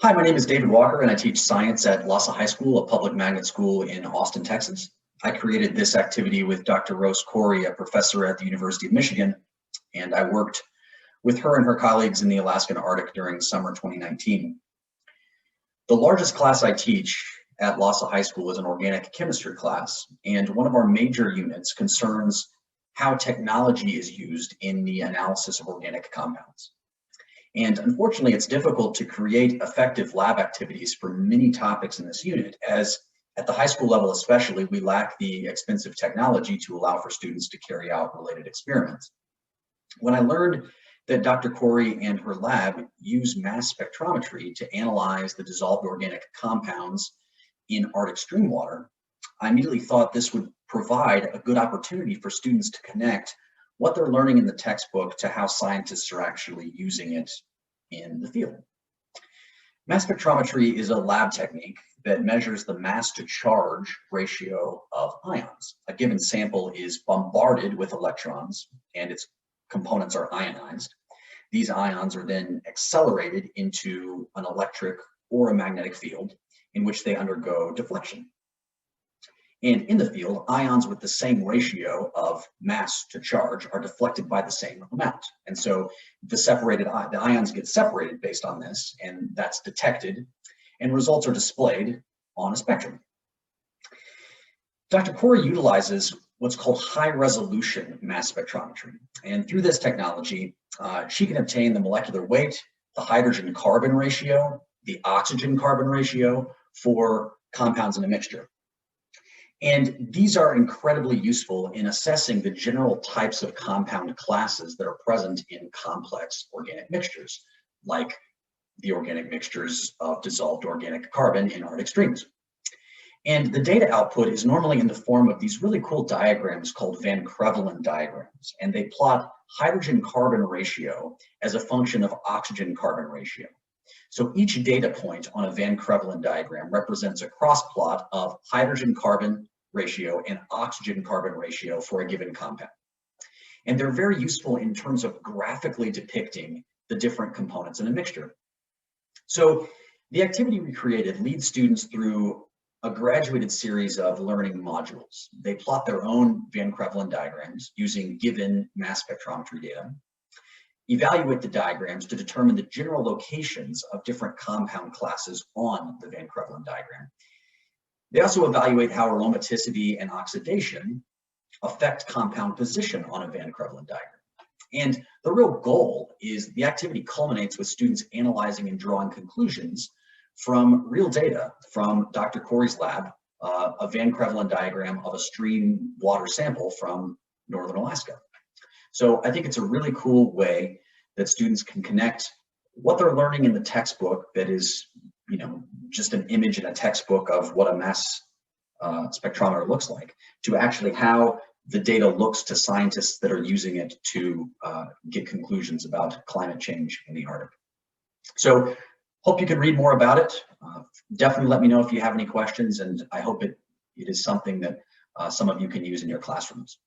Hi, my name is David Walker, and I teach science at Lhasa High School, a public magnet school in Austin, Texas. I created this activity with Dr. Rose Corey, a professor at the University of Michigan, and I worked with her and her colleagues in the Alaskan Arctic during summer 2019. The largest class I teach at Lhasa High School is an organic chemistry class, and one of our major units concerns how technology is used in the analysis of organic compounds. And unfortunately, it's difficult to create effective lab activities for many topics in this unit, as at the high school level especially, we lack the expensive technology to allow for students to carry out related experiments. When I learned that Dr. Corey and her lab use mass spectrometry to analyze the dissolved organic compounds in Arctic stream water, I immediately thought this would provide a good opportunity for students to connect what they're learning in the textbook to how scientists are actually using it in the field. Mass spectrometry is a lab technique that measures the mass to charge ratio of ions. A given sample is bombarded with electrons and its components are ionized. These ions are then accelerated into an electric or a magnetic field in which they undergo deflection. And in the field, ions with the same ratio of mass to charge are deflected by the same amount. And so the ions get separated based on this, and that's detected, and results are displayed on a spectrum. Dr. Corey utilizes what's called high-resolution mass spectrometry. And through this technology, she can obtain the molecular weight, the hydrogen-carbon ratio, the oxygen-carbon ratio for compounds in a mixture. And these are incredibly useful in assessing the general types of compound classes that are present in complex organic mixtures, like the organic mixtures of dissolved organic carbon in Arctic streams. And the data output is normally in the form of these really cool diagrams called Van Krevelen diagrams, and they plot hydrogen-carbon ratio as a function of oxygen-carbon ratio. So each data point on a Van Krevelen diagram represents a cross plot of hydrogen-carbon ratio and oxygen-carbon ratio for a given compound. And they're very useful in terms of graphically depicting the different components in a mixture. So the activity we created leads students through a graduated series of learning modules. They plot their own Van Krevelen diagrams using given mass spectrometry data, evaluate the diagrams to determine the general locations of different compound classes on the Van Krevelen diagram. They also evaluate how aromaticity and oxidation affect compound position on a Van Krevelen diagram. And the real goal is the activity culminates with students analyzing and drawing conclusions from real data from Dr. Corey's lab, a Van Krevelen diagram of a stream water sample from northern Alaska. So I think it's a really cool way that students can connect what they're learning in the textbook that is, just an image in a textbook of what a mass spectrometer looks like, to actually how the data looks to scientists that are using it to get conclusions about climate change in the Arctic. So hope you can read more about it. Definitely let me know if you have any questions, and I hope it is something that some of you can use in your classrooms.